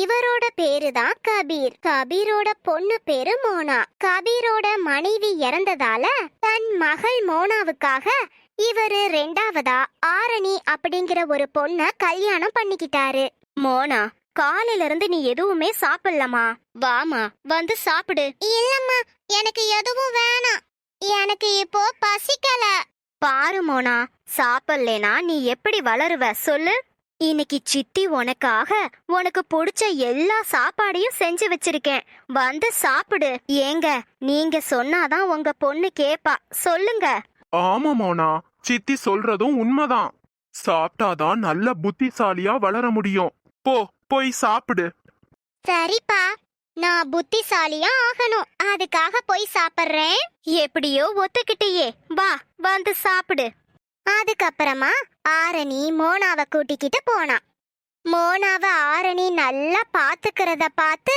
இவரோட பேரு தான் கபீர். கபீரோட பொண்ணு பேரு மோனா. கபீரோட மனைவி இறந்ததால தன் மகள் மோனாவுக்காக இவரு ரெண்டாவதா ஆரணி அப்படிங்கிற ஒரு பொண்ண கல்யாணம் பண்ணிக்கிட்டாரு. மோனா, காலையில இருந்து நீ எதுவுமே சாப்பிடலமா? வாமா, வந்து சாப்பிடு. இல்லம்மா, எனக்கு எதுவும் வேணாம். எனக்கு இப்போ பசிக்கல. பாரு மோனா, சாப்பிடலனா நீ எப்படி வளருவ சொல்லு? இன்னைக்கு சித்தி உனக்காக உனக்கு பிடிச்ச எல்லா சாப்பாடையும் செஞ்சு வச்சிருக்கேன். வந்து சாப்பிடு. ஏங்க, நீங்க சொன்னாதான் உங்க பொண்ணு கேப்பா. சொல்லுங்க. ஆமா மோனா, சித்தி சொல்றதும் உண்மைதான். சாப்பிட்டாதான் நல்ல புத்திசாலியா வளர முடியும். போய் சாப்பிடு. சரிப்பா, நான் புத்திசாலியா ஆகணும். அதுக்காக போய் சாப்பிடுறேன். எப்படியோ ஒத்துக்கிட்டியே, வா வந்து சாப்பிடு. அதுக்கப்புறமா ஆரணி மோனாவை கூட்டிக்கிட்டு போனா. மோனாவை ஆரணி நல்லா பாத்துக்கிறத பார்த்து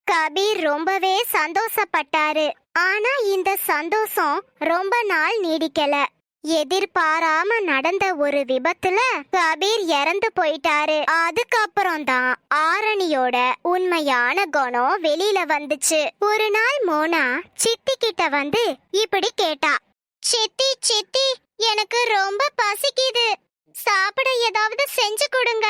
கபீர் ரொம்பவே சந்தோஷப்பட்டாரு. ஆனா இந்த சந்தோஷம் ரொம்ப நாள் நீடிக்கல. எதிர்பாராம நடந்த ஒரு விபத்துல கபீர் இறந்து போயிட்டாரு. அதுக்கப்புறம் தான் ஆரணியோட உண்மையான குணம் வெளியில வந்துச்சு. ஒரு நாள் மோனா சித்தி கிட்ட வந்து இப்படி கேட்டா, சித்தி சித்தி, எனக்கு ரொம்ப பசிக்குது, சாப்பிட ஏதாவது செஞ்சு கொடுங்க.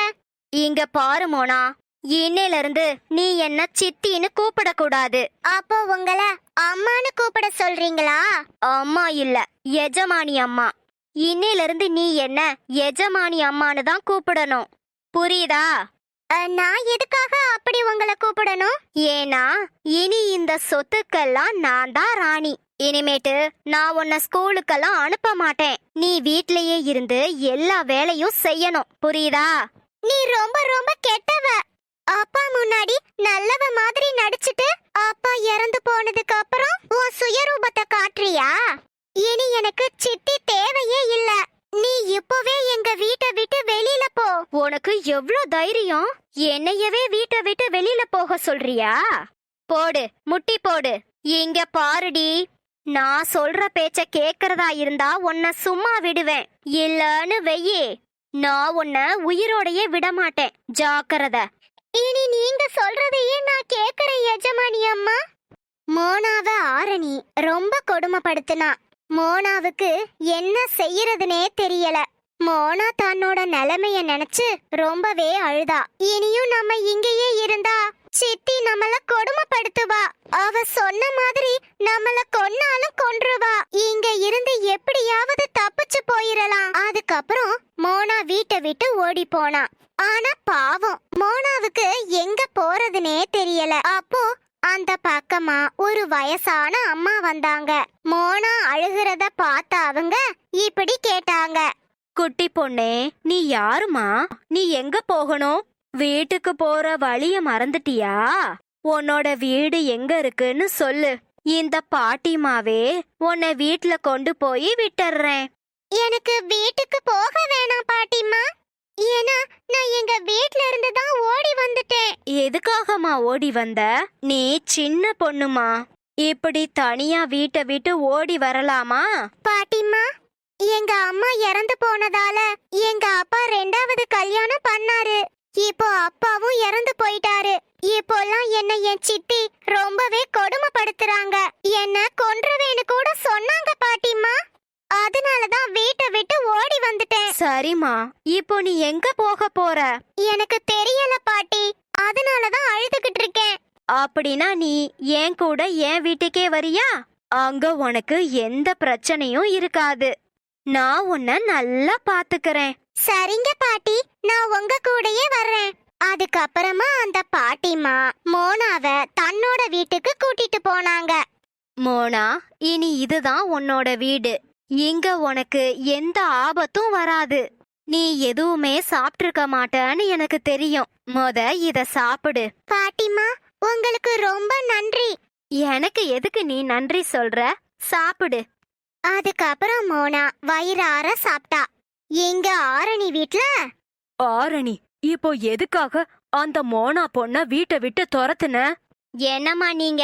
இங்க பாரு மோனா, இன்னையில இருந்து நீ என்ன சித்தின்னு கூப்பிட கூடாது. அப்போ உங்களை அம்மான்னு கூப்பிட சொல்றீங்களா? அம்மா இல்ல, எஜமானி அம்மா. இன்னையில இருந்து நீ என்ன எஜமானி அம்மான்னு தான் கூப்பிடணும். புரியுதா? நான் எதுக்காக அப்படி உங்களை கூப்பிடணும்? ஏன்னா இனி இந்த சொத்துக்கெல்லாம் நான் தான் ராணி. இனிமேட்டு நான் உன்னை ஸ்கூலுக்கெல்லாம் அனுப்ப மாட்டேன். நீ வீட்லயே இருந்து எல்லா வேலையும் செய்யணும். புரியுதா? நீ ரொம்ப ரொம்ப கெட்டவ. அப்பா முன்னாடி நல்லவ மாதிரி நடிச்சிட்டு அப்பா இறந்து போனதுக்கு அப்புறம் உன் சுயரூபத்தை காட்டுறியா? இனி எனக்கு சித்தி தேவையே இல்ல. நீ இப்பவே எங்க வீட்டை விட்டு வெளியில போ. உனக்கு எவ்ளோ தைரியம்? என்னையவே வீட்டை விட்டு வெளியில போக சொல்றியா? போடு, முட்டி போடு. இங்க பாருடி, நான் சொல்ற பேச்ச கேக்குறதா இருந்தா உன்னை சும்மா விடுவேன். இல்லன்னு வெய்யே, நான் உன்னை உயிரோடையே விட மாட்டேன். ஜாக்கிரதை. இனி நீங்க சொல்றதையே நான் கேக்குறேன் எஜமானி அம்மா. மோனாவை ஆரணி ரொம்ப கொடுமைப்படுத்தினா. மோனாவுக்கு என்ன செய்யறதுனே தெரியல. மோனா தன்னோட நிலைமைய நினைச்சு ரொம்பவே அழுதா. இனியும் நம்ம இங்கேயே இருந்தா சித்தி நம்மள கொடுமைப்படுத்துவா. அவ சொன்ன மாதிரி நம்மள கொன்னாலும் கொன்றுவா. இங்க இருந்து எப்படியாவது தப்பிச்சு போயிரலாம். அதுக்கப்புறம் மோனா வீட்டை விட்டு ஓடி போனா. ஆனா பாவம், மோனாவுக்கு எங்க போறதுனே தெரியல. அப்போ அந்த பக்கமா ஒரு வயசான அம்மா வந்தாங்க. மோனா அழுகிறத பார்த்த அவங்க இப்படி கேட்டாங்க, குட்டி பொண்ணே, நீ யாருமா? நீ எங்க போகணும்? வீட்டுக்கு போற வழிய மறந்துட்டியா? உன்னோட வீடு எங்க இருக்குன்னு சொல்லு. இந்த பாட்டிமாவே உன்னை வீட்ல கொண்டு போய் விட்டுறேன். எனக்கு வீட்டுக்கு போக வேணாம் பாட்டிமா. ஏன்னா நான் எங்க வீட்ல இருந்து தான் ஓடி வந்துட்டேன். எதுக்காகமா ஓடி வந்த? நீ சின்ன பொண்ணுமா, இப்படி தனியா வீட்டை விட்டு ஓடி வரலாமா? பாட்டிமா, எங்க அம்மா இறந்து போனதால எங்க அப்பா ரெண்டாவது கல்யாணம் பண்ணாரு. இப்போ அப்பாவும் இறந்து போயிட்டாரு. இப்போலாம் என்ன என் சித்தி ரொம்பவே கொடுமைப்படுத்துறாங்க. என்ன கொன்றுவேன்னு கூட சொன்னாங்க பாட்டிமா. அதனாலதான் வீட்டை விட்டு ஓடி வந்துட்டேன். சரிம்மா, இப்போ நீ எங்க போக போற? எனக்கு தெரியல பாட்டி, அதனாலதான் அழுதுகிட்டு இருக்கேன். அப்படின்னா நீ என் கூட என் வீட்டுக்கே வரியா? அங்க உனக்கு எந்த பிரச்சனையும் இருக்காது. நான் உன்னை நல்லா பாத்துக்கிறேன். சரிங்க பாட்டி, நான் உங்க கூடயே வர்றேன். அதுக்கப்புறமா அந்த பாட்டிமா மோனாவை தன்னோட வீட்டுக்கு கூட்டிட்டு போனாங்க. மோனா, இனி இதுதான் உன்னோட வீடு. இங்க உனக்கு எந்த ஆபத்தும் வராது. நீ எதுவுமே சாப்பிட்டிருக்க மாட்டேன்னு எனக்கு தெரியும். இத சாப்பிடு. பாட்டிமா, உங்களுக்கு ரொம்ப நன்றி. எனக்கு எதுக்கு நீ நன்றி சொல்ற? சாப்பிடு. அதுக்கப்புறம் மோனா வயிறார சாப்பிட்டா. எங்க ஆரணி வீட்ல. ஆரணி, இப்போ எதுக்காக அந்த மோனா பொண்ண வீட்டை விட்டு துரத்துன? என்னம்மா நீங்க?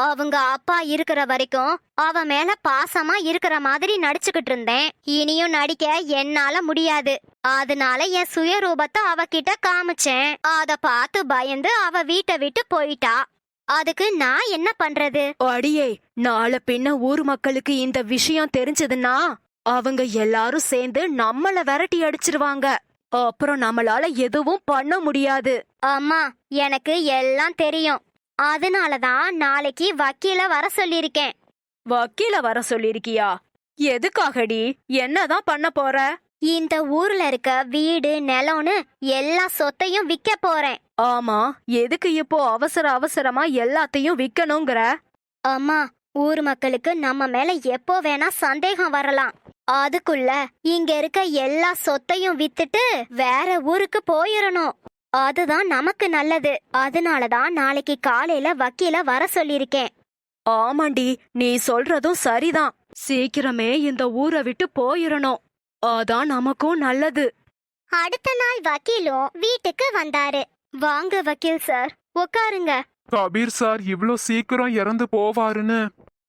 அவங்க அப்பா இருக்கிற வரைக்கும் அவ மேல பாசமா இருக்கிற மாதிரி நடிச்சுக்கிட்டு இருந்தேன். இனியும் நடிக்க என்னால முடியாது. அதனால என் சுயரூபத்தை அவகிட்ட காமிச்சேன். அத பார்த்து பயந்து அவ வீட்டை விட்டு போயிட்டா. அதுக்கு நான் என்ன பண்றது? அடியே, நாளை பின்ன ஊர் மக்களுக்கு இந்த விஷயம் தெரிஞ்சதுன்னா அவங்க எல்லாரும் சேர்ந்து நம்மள விரட்டி அடிச்சிருவாங்க. அப்புறம் நம்மளால எதுவும் பண்ண முடியாது. அம்மா, எனக்கு எல்லாம் தெரியும். அதனாலதான் நாளைக்கு வக்கீல வர சொல்லிருக்கேன். வக்கீல வர சொல்லிருக்கியா? எதுக்காகடி? என்னதான் பண்ண போற? இந்த ஊர்ல இருக்க வீடு நிலம்னு எல்லா சொத்தையும் விக்க போறேன். ஆமா, எதுக்கு இப்போ அவசர அவசரமா எல்லாத்தையும் விக்கணுங்கிற? அம்மா, ஊர் மக்களுக்கு நம்ம மேல எப்போ வேணா சந்தேகம் வரலாம். அதுக்குள்ள இங்க இருக்க எல்லா சொத்தையும் வித்துட்டு வேற ஊருக்கு போயிடணும். அதுதான் நமக்கு நல்லது. அதனாலதான் நாளைக்கு காலையில வக்கீல வர சொல்லிருக்கேன். ஆமாண்டி, நீ சொல்றதும் சரிதான். சீக்கிரமே இந்த ஊரை விட்டு போயிரணும். அதான் நமக்கும் நல்லது. அடுத்த நாள் வக்கீலும் வீட்டுக்கு வந்தாரு. வாங்க வக்கீல் சார், உட்காருங்க. கபீர் சார் இவ்ளோ சீக்கிரம் இறந்து போவாருன்னு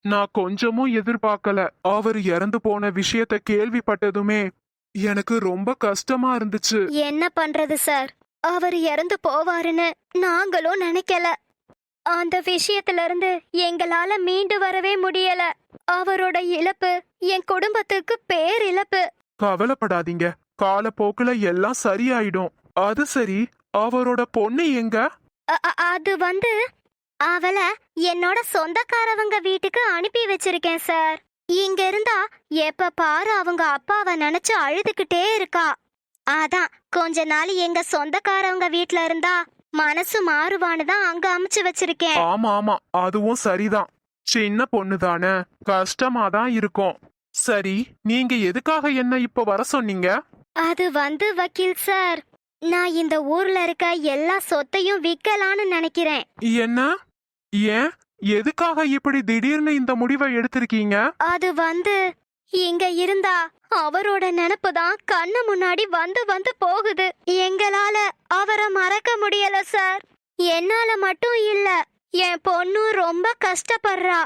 நான் கொஞ்சமும் எதிர்பார்க்கல. அவர் இறந்து போன விஷயத்த கேள்விப்பட்டதுமே எனக்கு ரொம்ப கஷ்டமா இருந்துச்சு. என்ன பண்றது சார், அவர் இறந்து போவாருன்னு நாங்களும் நினைக்கல. அந்த விஷயத்துல இருந்து எங்களால மீண்டு வரவே முடியல. அவரோட இழப்பு என் குடும்பத்துக்கு பேரிழப்பு. கவலைப்படாதீங்க, காலப்போக்குல எல்லாம் சரியாயிடும். அது சரி, அவரோட பொண்ணு எங்க? அது வந்து அவளை என்னோட சொந்தக்காரவங்க வீட்டுக்கு அனுப்பி வச்சிருக்கேன் சார். இங்க இருந்தா எப்ப பாரு அவங்க அப்பாவை நினைச்சு அழுதுகிட்டே இருக்கா. அதான் கொஞ்ச நாள் எங்க சொந்தக்காரவங்க வீட்ல இருந்தா மனசு மாறுவான்னு தான் அங்க அமுச்சு வச்சிருக்கேன். ஆமா ஆமா, அதுவும் சரிதான். சின்ன பொண்ணு தானே, கஷ்டமா தான் இருக்கும். சரி, நீங்க எதுக்காக என்ன இப்ப வர சொன்னீங்க? அது வந்து வக்கீல் சார், நான் இந்த ஊர்ல இருக்க எல்லா சொத்தையும் விக்கலான்னு நினைக்கிறேன். என்ன? ஏன், எதுக்காக இப்படி திடீர்னு இந்த முடிவை எடுத்திருக்கீங்க? அது வந்து இங்க இருந்தா அவரோட நினப்பு தான் கண்ணு முன்னாடி வந்து வந்து போகுது. எங்களால அவரை மறக்க முடியல சார். என்னால மட்டும் இல்ல, என் பொண்ணு ரொம்ப கஷ்டப்படுறா.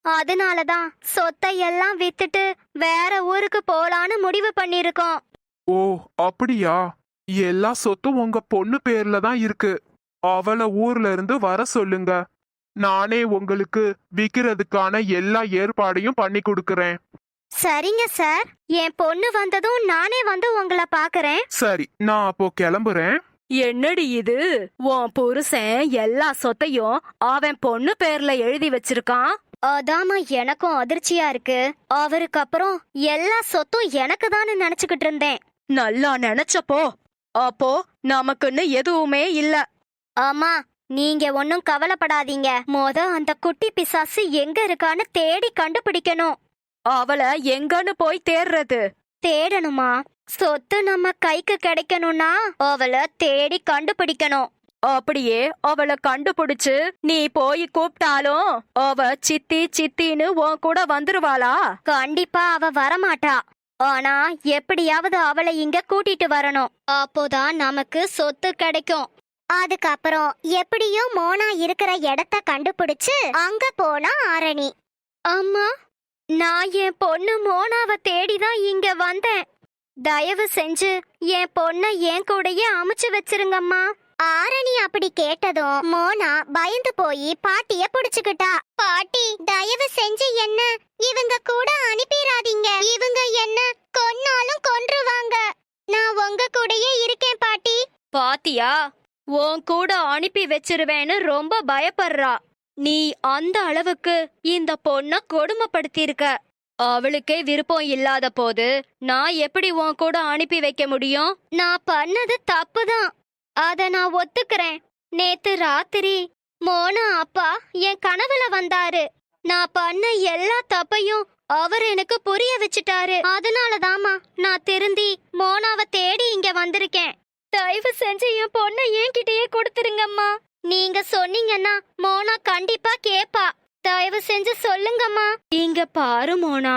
அதனாலதான் சொத்தை எல்லாம் வித்துட்டு வேற ஊருக்கு போலான்னு முடிவு பண்ணிருக்கோம். ஓ அப்படியா? எல்லா சொத்தும் உங்க பொண்ணு பேர்ல தான் இருக்கு. அவளை ஊர்ல இருந்து வர சொல்லுங்க. நானே உங்களுக்கு விக்கிறதுக்கான எல்லா ஏற்பாடையும் பண்ணி கொடுக்கறேன். சரிங்க சார், என் பொண்ணு வந்ததும் நானே வந்து உங்களை பாக்குறேன். சரி, நான் அப்போ கிளம்புறேன். என்னடி இது? உன் புருஷன் எல்லா சொத்தையும் அவன் பொண்ணு பேர்ல எழுதி வச்சிருக்கான். அதாமா எனக்கும் அதிர்ச்சியா இருக்கு. அவருக்கு அப்புறம் எல்லா சொத்தும் எனக்கு தானு நினைச்சுக்கிட்டு இருந்தேன். நல்லா நினைச்சப்போ அப்போ நமக்குன்னு எதுவுமே இல்ல. ஆமா, நீங்க ஒன்னும் கவலைப்படாதீங்க. அந்த குட்டி பிசாசு எங்க இருக்கான்னு தேடி கண்டுபிடிக்கணும். அவளை எங்கன்னு போய் தேடுறது? தேடணுமா? சொத்து நம்ம கைக்கு கிடைக்கணும்னா அவளை தேடி கண்டுபிடிக்கணும். அப்படியே அவளை கண்டுபிடிச்சு நீ போய் கூப்பிட்டாலும் அவ சித்தி சித்தின்னு உன் கூட வந்துருவாளா? கண்டிப்பா அவ வரமாட்டா. ஆனா எப்படியாவது அவளை இங்க கூட்டிட்டு வரணும். அப்போதான் நமக்கு சொத்து கிடைக்கும். அதுக்கப்புறம் எப்படியோ மோனா இருக்கிற இடத்த கண்டுபிடிச்சு அங்க போனா ஆரணி. அம்மா, நான் என் பொண்ணு மோனாவை தேடிதான் இங்க வந்தேன். தயவு செஞ்சு என் பொண்ண என் கூடயே அமுச்சு வச்சிருங்கம்மா. ஆரணி அப்படி கேட்டதும் மோனா பயந்து போய் பாட்டிய புடிச்சுக்கிட்டா. பாட்டி, தயவு செஞ்சு என்ன இவங்க கூட அனுப்பிராதீங்க. இவங்க என்ன கொன்னாலும் கொன்றுவாங்க. நான் உங்க கூடயே இருக்கேன் பாட்டி. பாத்தியா, உன் கூட அனுப்பி வச்சிருவேன்னு ரொம்ப பயப்படுறா. நீ அந்த அளவுக்கு இந்த பொண்ண கொடுமைப்படுத்திருக்க. அவளுக்கே விருப்பம் இல்லாத போது நான் எப்படி உன் கூட அனுப்பி வைக்க முடியும்? நான் பண்ணது தப்புதான், அத நான் ஒத்துக்கிறேன். நேத்து ராத்திரி மோனா அப்பா என் கனவுல வந்தாரு. நான் பண்ண எல்லா தப்பையும் அவர் எனக்கு புரிய வச்சுட்டாரு. அதனாலதாமா நான் திருந்தி மோனாவை தேடி இங்க வந்திருக்கேன். தயவு செஞ்சு என் பொண்ணை என்கிட்டயே கொடுத்துருங்கம்மா. நீங்க சொன்னீங்கன்னா மோனா கண்டிப்பா கேப்பா. தயவு செஞ்சு சொல்லுங்கம்மா. இங்க பாரு மோனா,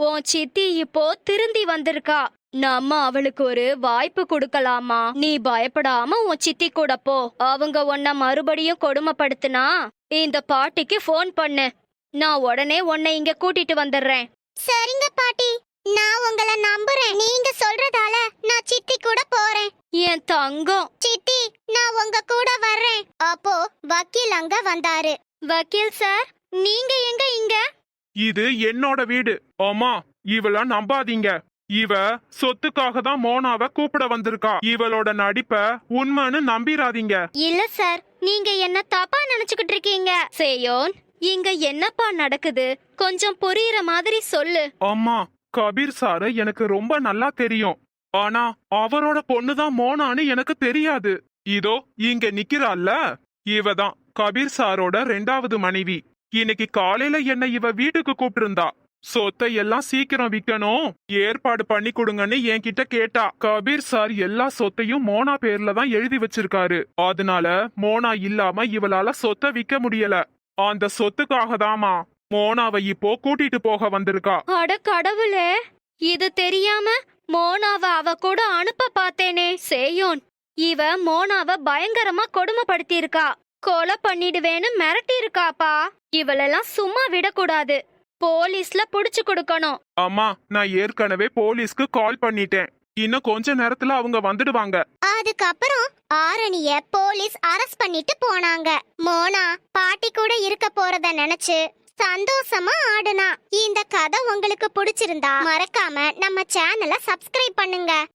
உன் சித்தி இப்போ திருந்தி வந்திருக்கா. நம்ம அவளுக்கு ஒரு வாய்ப்பு கொடுக்கலாமா? நீ பயப்படாம உன் சித்தி கூட போ. அவங்க உன்னை மறுபடியும் கொடுமைப்படுத்தினா இந்த பாட்டிக்கு ஃபோன் பண்ணு. நான் உடனே உன்னை இங்க கூட்டிட்டு வந்துடுறேன். சரிங்க பாட்டி, நான் உங்களை நம்புறேன். நீங்க சொல்றதால நான் சித்தி கூட போறேன். என் தங்கம். சித்தி, நான் உங்க கூட வர்றேன். அப்போ வக்கீல் அங்க வந்தாரு. வக்கீல் சார், நீங்க எங்க இங்க? இது என்னோட வீடு. அம்மா, இவள நம்பாதீங்க. இவ சொத்துக்காக தான் மோனாவை கூப்பிட வந்திருக்கா. இவளோட நடிப்ப உண்மைன்னு நம்பிராதீங்க. இல்ல சார், நீங்க என்ன தப்பா நினைச்சுக்கிட்டு இருக்கீங்க. சேயோன், இங்க என்னப்பா நடக்குது? கொஞ்சம் புரியுற மாதிரி சொல்லு. அம்மா, கபீர் சார எனக்கு ரொம்ப நல்லா தெரியும். ஆனா அவரோட பொண்ணுதான் மோனான்னு எனக்கு தெரியாது. இதோ இங்க நிக்கிறாள்ல, இவதான் கபீர் சாரோட 2வது மனைவி. இன்னைக்கு காலையில என்ன இவ வீட்டுக்கு கூப்பிட்டிருந்தா. சொத்தை எல்லாம் சீக்கிரம் விக்கணும், ஏற்பாடு பண்ணி கொடுங்கன்னு என்கிட்ட கேட்டா. கபீர் சார் எல்லா சொத்தையும் மோனா பேர்ல தான் எழுதி வச்சிருக்காரு. அதனால மோனா இல்லாம இவளால சொத்தை விக்க முடியல. அந்த சொத்துக்காக தாமா மோனாவை இப்போ கூட்டிட்டு போக வந்திருக்கா. அட கடவுளே, இது தெரியாம மோனாவ அவ கூட அனுப்ப பார்த்தேனே. சேயோன், இவ மோனாவ பயங்கரமா கொடுமைப்படுத்தி இருக்கா. கொலை பண்ணிடுவேன்னு மிரட்டி இருக்காப்பா. இவளெல்லாம் சும்மா விடக்கூடாது. போலீஸ்ல புடிச்சு கொடுக்கணும். அம்மா, நான் ஏற்கனவே போலீஸ்க்கு கால் பண்ணிட்டேன். இன்னும் கொஞ்ச நேரத்துல அவங்க வந்துடுவாங்க. அதுக்கப்புறம் ஆரணிய போலீஸ் அரெஸ்ட் பண்ணிட்டு போனாங்க. மோனா பாட்டி கூட இருக்க போறத நினைச்சு சந்தோஷமா ஆடுனா. இந்த கதை உங்களுக்கு பிடிச்சிருந்தா மறக்காம நம்ம சேனலை சப்ஸ்கிரைப் பண்ணுங்க.